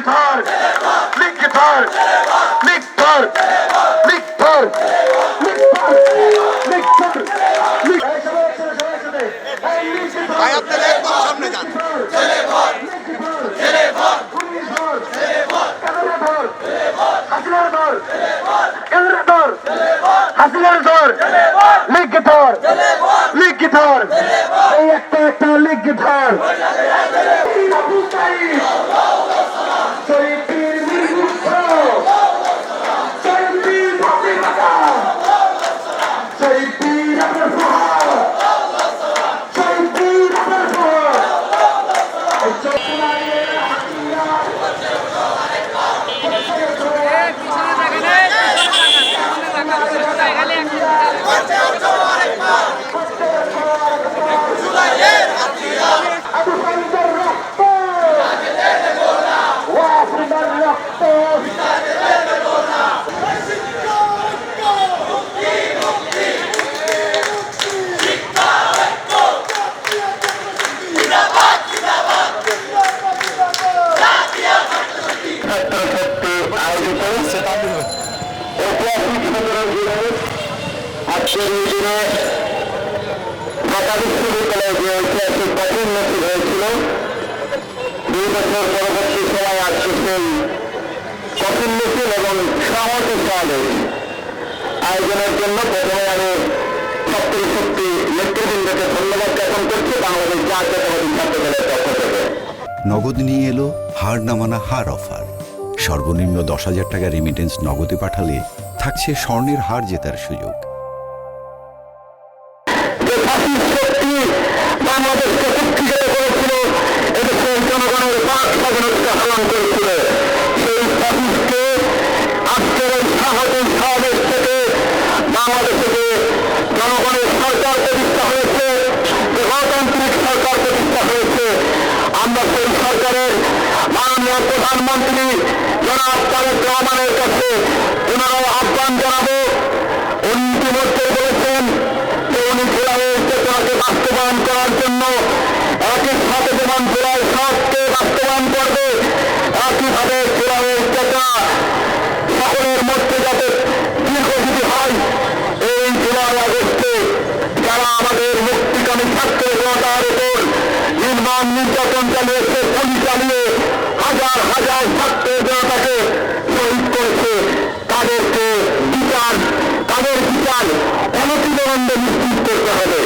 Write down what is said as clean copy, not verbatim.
ধর লিখ ধর লিখ ধর লিখ ধর লিখ ধর লিখ ধর লিখ ভাই আপনারা একদম সামনে যান। হাসিনার ধর লিখ ধর লিখ ধর এই একটা একটা লিখ ধর আজকের এই দিনে ঢাকা বিশ্ববিদ্যালয়ে যে ঐতিহাসিক পদোন্নতি হয়েছিল 2 বছর পরবর্তী সময় আজকে সেই পদোন্নতি এবং সহমতি সমাবেশ আয়োজনের জন্য প্রথমে আমি সপ্তম শক্তি নেতৃবৃন্দকে ধন্যবাদ জ্ঞাপন করছি বাংলাদেশ জাতীয়তাবাদী ছাত্র দলের পক্ষ থেকে। নগদ নিয়ে এলো হার না মানা হার অফার। সর্বনিম্ন 10,000 টাকা রেমিটেন্স নগদে পাঠালে থাকছে স্বর্ণের হার জেতার সুযোগ। বাংলাদেশকে শিক্ষিত করেছিল, এদেশের জনগণের বাক স্বাধীনতা হরণ করেছিল। সেই ফ্যাসিস্টকে আজকের এই সাহসী সমাবেশ থেকে বাংলাদেশে যে জনগণের সরকার প্রতিষ্ঠা হয়েছে, যে গণতান্ত্রিক সরকার প্রতিষ্ঠা হয়েছে, আমরা সেই সরকারের মাননীয় প্রধানমন্ত্রী জনাব তারেক রহমানের কাছে পুনরায় আহ্বান জানাবো। উনি ইতিমধ্যে বলেছেন যে উনি জুলাইয়ের চেতনাকে বাস্তবায়ন করার জন্য একই সাথে যেমন জুলাই 7কে বাস্তবায়ন করবে, একইভাবে জুলাইয়ের চেতনা সকলের মধ্যে যাতে দীর্ঘজীবী হয়। এই জুলাই আগস্টে যারা আমাদের মুক্তিকামী ছাত্র জনতার উপর নির্মম নির্যাতন চালিয়েছে, গুলি চালিয়ে হাজার হাজার ছাত্র জনতাকে শহীদ করেছে, তাদের বিচার অনতিবিলম্বে নিশ্চিত করতে হবে।